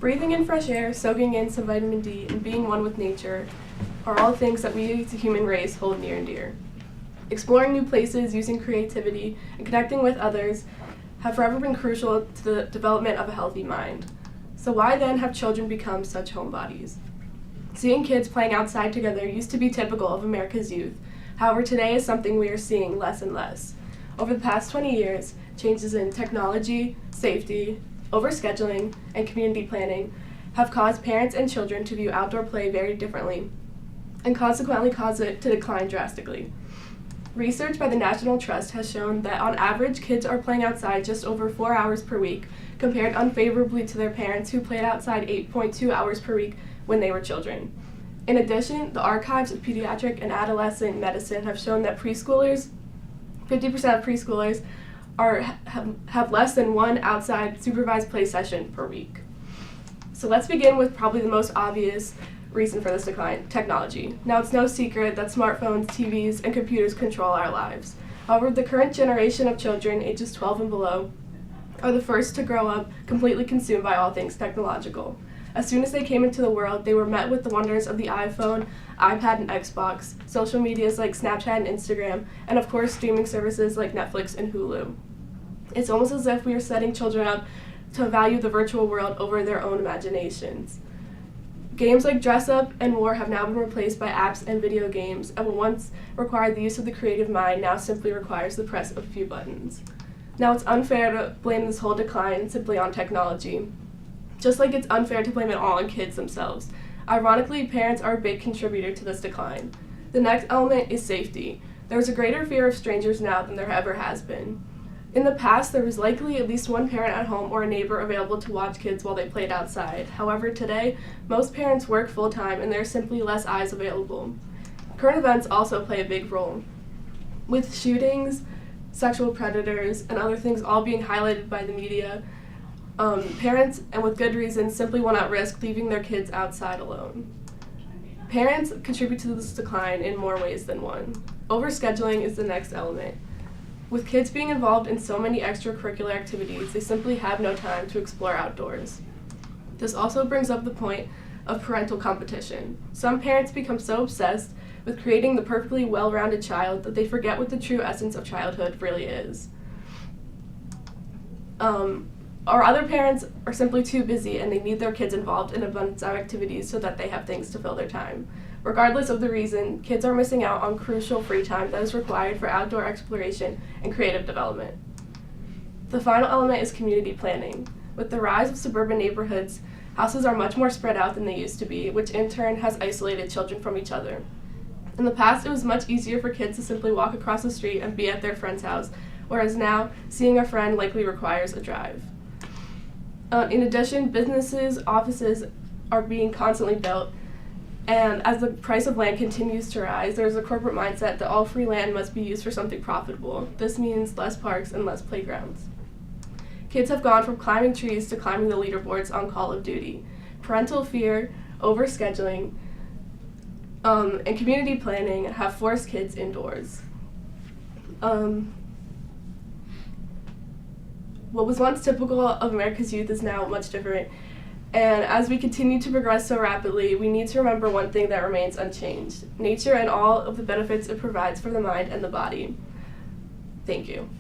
Breathing in fresh air, soaking in some vitamin D, and being one with nature are all things that we, the human race, hold near and dear. Exploring new places, using creativity, and connecting with others have forever been crucial to the development of a healthy mind. So why then have children become such homebodies? Seeing kids playing outside together used to be typical of America's youth. However, today is something we are seeing less and less. Over the past 20 years, changes in technology, safety, overscheduling, and community planning have caused parents and children to view outdoor play very differently, and consequently cause it to decline drastically. Research by the National Trust has shown that on average, kids are playing outside just over 4 hours per week, compared unfavorably to their parents who played outside 8.2 hours per week when they were children. In addition, the archives of pediatric and adolescent medicine have shown that 50% of preschoolers have less than one outside supervised play session per week. So let's begin with probably the most obvious reason for this decline, technology. Now, it's no secret that smartphones, TVs, and computers control our lives. However, the current generation of children, ages 12 and below, are the first to grow up completely consumed by all things technological. As soon as they came into the world, they were met with the wonders of the iPhone, iPad, and Xbox, social medias like Snapchat and Instagram, and of course streaming services like Netflix and Hulu. It's almost as if we are setting children up to value the virtual world over their own imaginations. Games like Dress Up and War have now been replaced by apps and video games, and what once required the use of the creative mind now simply requires the press of a few buttons. Now, it's unfair to blame this whole decline simply on technology, just like it's unfair to blame it all on kids themselves. Ironically, parents are a big contributor to this decline. The next element is safety. There is a greater fear of strangers now than there ever has been. In the past, there was likely at least one parent at home or a neighbor available to watch kids while they played outside. However, today, most parents work full-time and there are simply less eyes available. Current events also play a big role. With shootings, sexual predators, and other things all being highlighted by the media, parents, and with good reason, simply will not risk leaving their kids outside alone. Parents contribute to this decline in more ways than one. Overscheduling is the next element. With kids being involved in so many extracurricular activities, they simply have no time to explore outdoors. This also brings up the point of parental competition. Some parents become so obsessed with creating the perfectly well-rounded child that they forget what the true essence of childhood really is. Or other parents are simply too busy and they need their kids involved in abundance of activities so that they have things to fill their time. Regardless of the reason, kids are missing out on crucial free time that is required for outdoor exploration and creative development. The final element is community planning. With the rise of suburban neighborhoods, houses are much more spread out than they used to be, which in turn has isolated children from each other. In the past, it was much easier for kids to simply walk across the street and be at their friend's house, whereas now, seeing a friend likely requires a drive. In addition, businesses, offices are being constantly built, and as the price of land continues to rise, there's a corporate mindset that all free land must be used for something profitable. This means less parks and less playgrounds. Kids have gone from climbing trees to climbing the leaderboards on Call of Duty. Parental fear, overscheduling, and community planning have forced kids indoors. What was once typical of America's youth is now much different. And as we continue to progress so rapidly, we need to remember one thing that remains unchanged: nature and all of the benefits it provides for the mind and the body. Thank you.